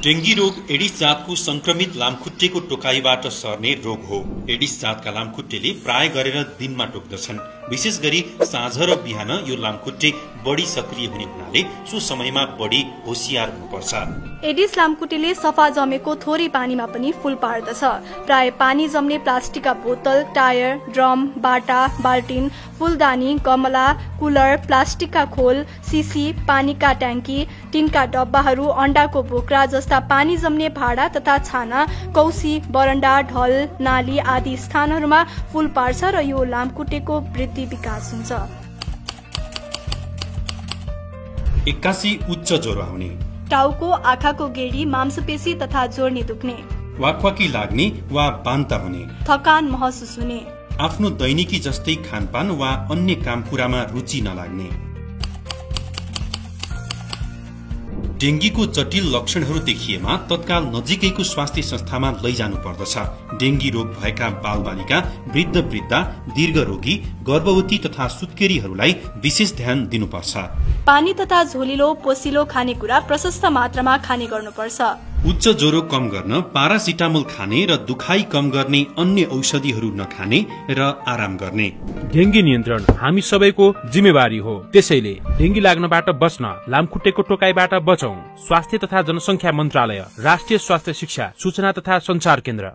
Dengue रोग Aedes जातको संक्रमित लामखुट्टेको टोकाइबाट सर्ने रोग हो। एडिस जातका लामखुट्टेले प्राय गरेर दिनमा टोक्दछन्। विशेष गरी साँझ र बिहान यो लामखुट्टे बढी सक्रिय हुने हुनाले सो समयमा बढी होशियार हुनुपर्छ। एडिस लामखुट्टेले सफा जमेको थोरै पानीमा पनि फूल पार्दछ। प्राय पानी जम्ने प्लास्टिकका बोतल, टायर, ड्रम, बाटा, बाल्टिन, फूलदानी, गमला, कुलर, प्लास्टिकका खोल, सिसी, पानीका ट्याङ्की, टिनका डब्बाहरू, अण्डाको बोक्रा जस्ता पानी जम्ने भाडा तथा छाना, कौसी, बरण्डा, ढल, नाली आदि स्थानहरूमा फूल पार्छ र यो लामखुट्टेको वृद्धि विकास हुन्छ। 81 उच्च ज्वरो आउने, टाउको, आँखाको गेडी, मांसपेशी तथा जोर्नी दुख्ने, वाकवाकी लाग्ने वा बान्ता हुने, थकान महसुस हुने, आफ्नो दैनिकी जस्तै खानपान वा अन्य काम कुरामा रुचि नलाग्ने। डेंगीको जटिल लक्षणहरू देखिएमा तत्काल नजिकैको स्वास्थ्य संस्थामा लैजानु पर्दछ। डेंगी रोग भएका बालबालिका, वृद्ध वृद्धा, दीर्घरोगी, गर्भवती तथा सुत्केरीहरूलाई विशेष ध्यान दिनुपर्छ। पानी तथा झोलिलो पोसिलो खानेकुरा प्रशस्त मात्रामा खाने गर्नुपर्छ। उच्च ज्वरो कम गर्न पारासिटामोल खाने र दुखाइ कम गर्ने अन्य औषधिहरू नखाने र आराम गर्ने। डेंगी नियन्त्रण हामी सबैको जिम्मेवारी हो। त्यसैले डेंगी लाग्नबाट बच्न लामखुट्टेको टोकाइबाट बचौं। स्वास्थ्य तथा जनसंख्या मन्त्रालय, राष्ट्रिय स्वास्थ्य शिक्षा, सूचना तथा संचार केन्द्र।